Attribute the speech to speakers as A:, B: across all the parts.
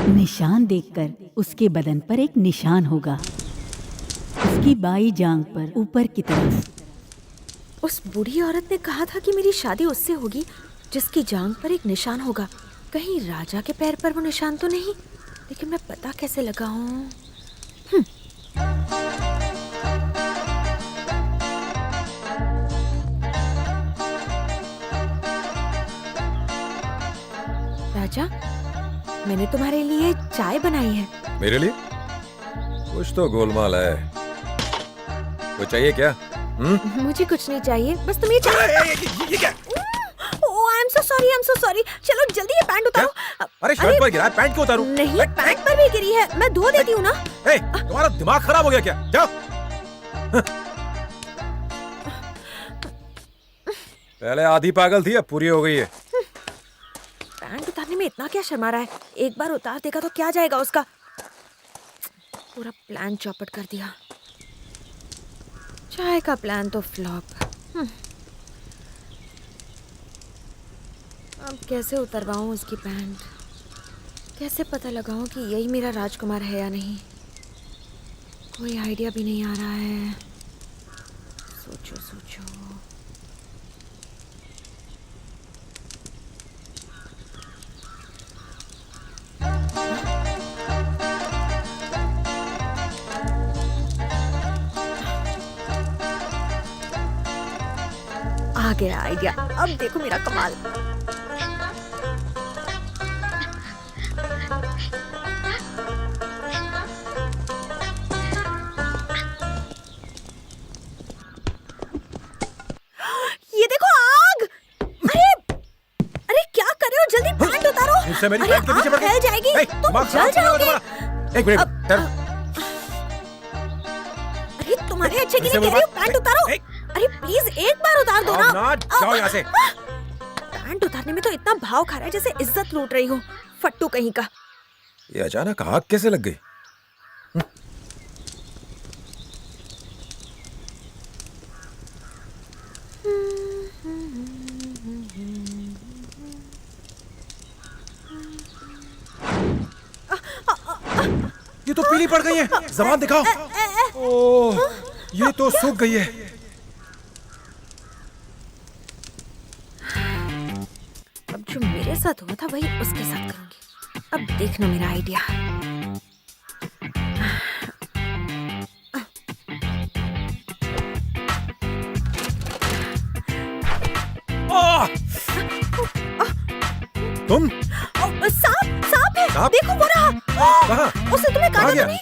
A: निशान देखकर उसके बदन पर एक निशान होगा, उसकी बाई जांघ पर ऊपर की तरफ।
B: उस बूढ़ी औरत ने कहा था कि मेरी शादी उससे होगी जिसकी जांघ पर एक निशान होगा। कहीं राजा के पैर पर वो निशान तो नहीं? लेकिन मैं पता कैसे लगाऊं? राजा, मैंने तुम्हारे लिए चाय बनाई है।
C: मेरे लिए? कुछ तो गोलमाल है। कुछ चाहिए क्या?
B: मुझे कुछ नहीं चाहिए, बस तुम ये चाय।
C: ये क्या?
B: ओह, आई एम सो सॉरी। चलो जल्दी ये पैंट उतारो।
C: अरे शर्ट पर गिरा है, पैंट क्यों उतारूं?
B: नहीं, पैंट पर भी गिरी है, मैं धो देती हूँ ना।
C: तुम्हारा दिमाग खराब हो गया क्या? जाओ। पहले आधी पागल थी, अब पूरी हो गई है।
B: पैंट उतारने में इतना क्या शर्मा रहा है? एक बार उतार देगा तो क्या जाएगा उसका। पूरा प्लान चौपट कर दिया। चाय का प्लान तो फ्लॉप। अब कैसे उतरवाऊं उसकी पैंट? कैसे पता लगाऊं कि यही मेरा राजकुमार है या नहीं? कोई आइडिया भी नहीं आ रहा है। सोचो। आ गया आइडिया। अब देखो मेरा कमाल। ये देखो आग! अरे क्या कर रहे हो? जल्दी पैंट उतारो।
C: मुझसे मेरी पैंट के पीछे पड़ गई।
B: फैल जाएगी। तुम जल जाओगे।
C: एक मिनट।
B: अरे तुम्हारे अच्छे के लिए कह रही हूँ, पैंट उतारो। अरे प्लीज एक बार उतार दो ना।
C: जाओ यहाँ से।
B: पैंट उतारने में तो इतना भाव खा रहा है जैसे इज्जत लूट रही हो। फट्टू कहीं का।
C: ये अचानक आग कैसे लग गई? ये तो पीली पड़ गई है। ज़बान दिखाओ। ओह, ये तो सूख गई है।
B: अब जो मेरे साथ हुआ था वही उसके साथ करूंगी। अब देखना मेरा आइडिया।
C: तुम?
B: सांप है।
C: सांप?
B: देखो वो रहा।
C: कहाँ?
B: उसने तुम्हें काटा तो नहीं?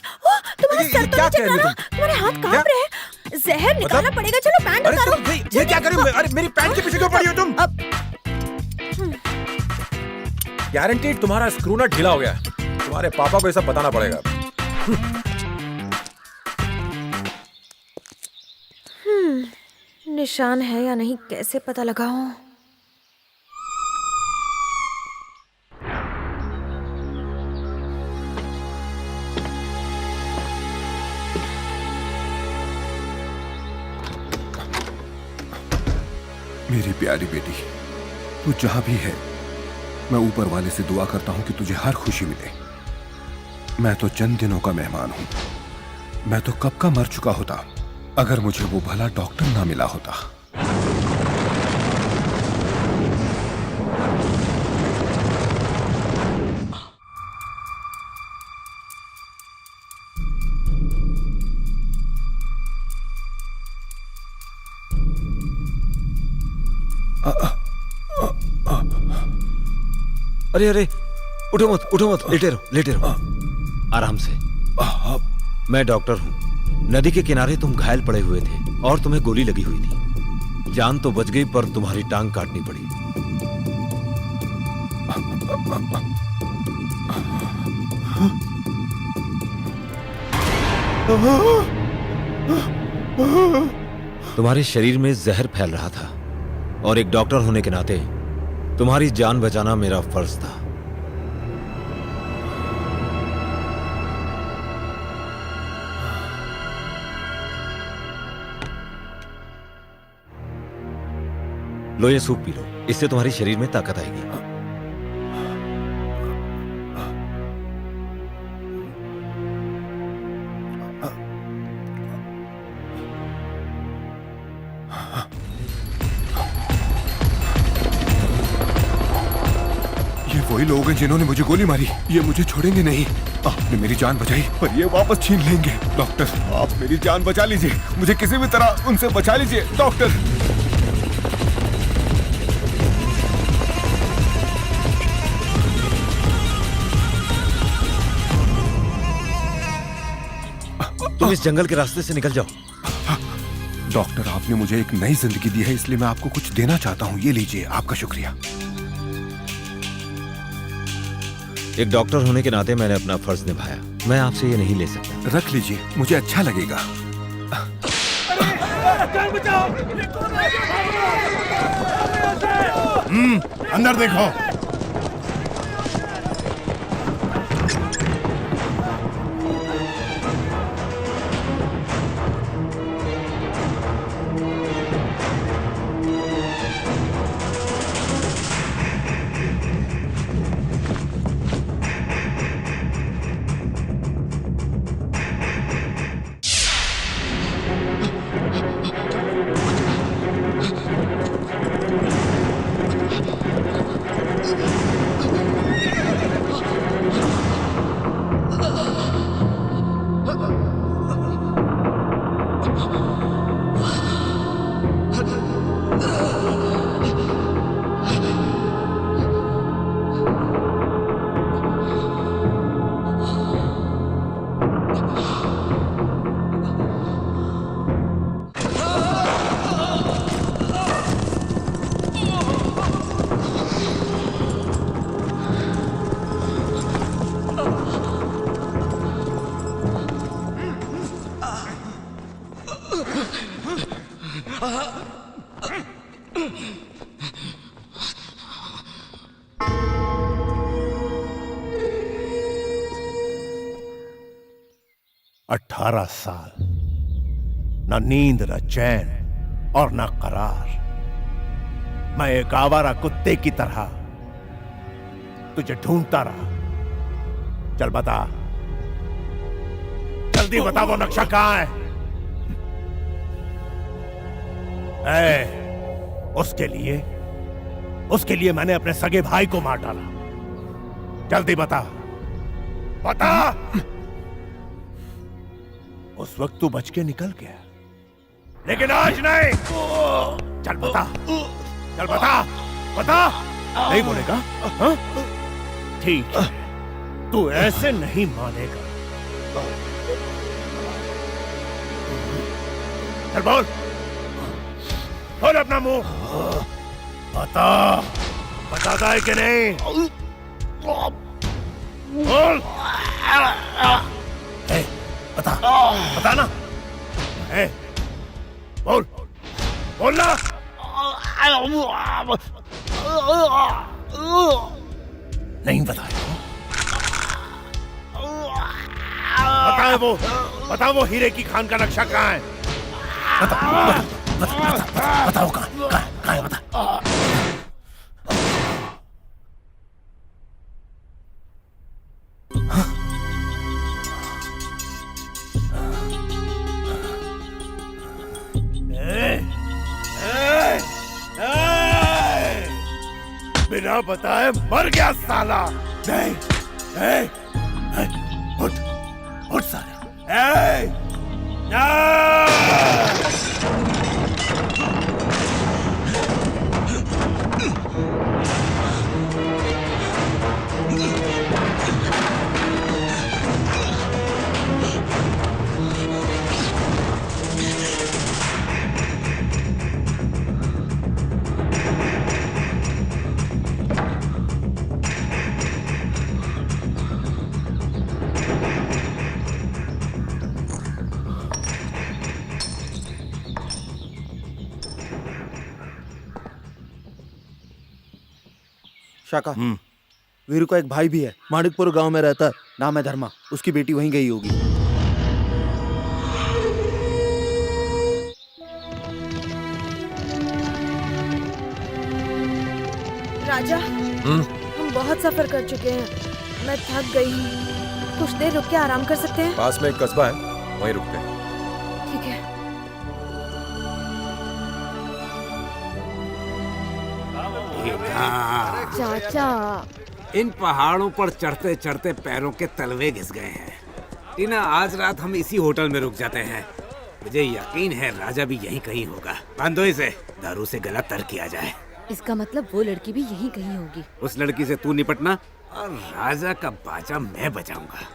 B: तुम्हारा सर तो
C: क्या
B: नीचे
C: कह रही हो
B: करा।
C: तुम?
B: तुम्हारे हाथ कांप रहे हैं। जहर निकालना पड़ेगा। चलो पैंट
C: अरे
B: उतारो।
C: ये क्या कर रही हो? अरे मेरी पैंट के पीछे क्यों पड़ी हो तुम? गारंटीड तुम्हारा स्क्रू नट ढीला हो गया। तुम्हारे पापा को ये सब बताना पड़ेगा।
B: निशान है या नहीं कैसे पता लगाऊं?
D: मेरी प्यारी बेटी, तू जहां भी है, मैं ऊपर वाले से दुआ करता हूं कि तुझे हर खुशी मिले। मैं तो चंद दिनों का मेहमान हूं। मैं तो कब का मर चुका होता अगर मुझे वो भला डॉक्टर ना मिला होता।
E: अरे उठो मत, लेटे रहो आराम से। मैं डॉक्टर हूँ। नदी के किनारे तुम घायल पड़े हुए थे और तुम्हें गोली लगी हुई थी। जान तो बच गई पर तुम्हारी टांग काटनी पड़ी। तुम्हारे शरीर में जहर फैल रहा था और एक डॉक्टर होने के नाते तुम्हारी जान बचाना मेरा फर्ज था। लो ये सूप पी लो, इससे तुम्हारे शरीर में ताकत आएगी।
D: ये वही लोग हैं जिन्होंने मुझे गोली मारी। ये मुझे छोड़ेंगे नहीं। आपने मेरी जान बचाई पर ये वापस छीन लेंगे। डॉक्टर, आप मेरी जान बचा लीजिए। मुझे किसी भी तरह उनसे बचा लीजिए डॉक्टर।
E: तुम इस जंगल के रास्ते से निकल जाओ।
D: डॉक्टर, आपने मुझे एक नई जिंदगी दी है, इसलिए मैं आपको कुछ देना चाहता हूँ। ये लीजिए, आपका शुक्रिया।
E: एक डॉक्टर होने के नाते मैंने अपना फर्ज निभाया। मैं आपसे ये नहीं ले सकता।
D: रख लीजिए, मुझे अच्छा लगेगा।
F: अंदर देखो। अठारह साल, न नींद, न चैन और न करार। मैं एक आवारा कुत्ते की तरह तुझे ढूंढता रहा। चल बता, जल्दी बता वो नक्शा कहां है? उसके लिए मैंने अपने सगे भाई को मार डाला। जल्दी बता, बता। उस वक्त तू बच के निकल गया, लेकिन आज नहीं। चल बता, चल बता, बता। नहीं बोलेगा? हाँ? ठीक है, तू ऐसे नहीं मानेगा। चल बोल, खोल अपना मुंह। बता, बताता है कि नहीं? बोल। बता, बता ना। बोल, बोलना। नहीं बताया? बता वो हीरे की खान का नक्शा कहाँ है? बताओ कहाँ है, बता। बिना बताए मर गया साला। नहीं, उठ साले।
G: शाका वीरू का एक भाई भी है, माणिकपुर गांव में रहता है, नाम है धर्मा। उसकी बेटी वहीं गई होगी।
B: राजा, हम बहुत सफर कर चुके हैं, मैं थक गई हूँ। कुछ देर रुक के आराम कर सकते हैं?
C: पास में एक कस्बा है, वहीं रुकते हैं।
B: ठीक है।
H: चाचा, इन पहाड़ों पर चढ़ते चढ़ते पैरों के तलवे घिस गए हैं। टीना, आज रात हम इसी होटल में रुक जाते हैं। मुझे यकीन है राजा भी यहीं कहीं होगा। बांधो इसे, दारू से गला तर किया जाए।
B: इसका मतलब वो लड़की भी यहीं कहीं होगी।
H: उस लड़की से तू निपटना और राजा का बाजा मैं बजाऊंगा।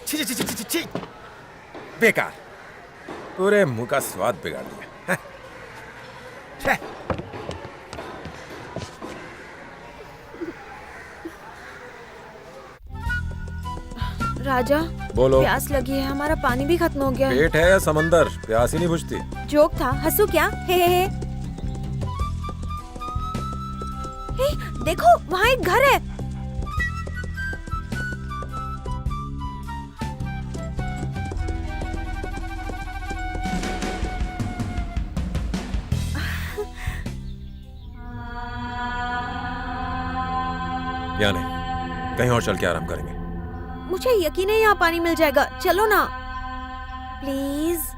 C: छी छी छी छी छी, बेकार, पूरे मुंह का स्वाद बिगाड़ दिया। छे।
B: राजा,
C: बोलो।
B: प्यास लगी है, हमारा पानी भी खत्म हो गया है।
C: पेट है या समंदर, प्यास ही नहीं बुझती।
B: जोक था, हंसू क्या? हे। हे, देखो वहाँ एक घर है।
C: या नहीं, कहीं और चल के आराम करेंगे।
B: मुझे यकीन है यहाँ पानी मिल जाएगा। चलो ना प्लीज।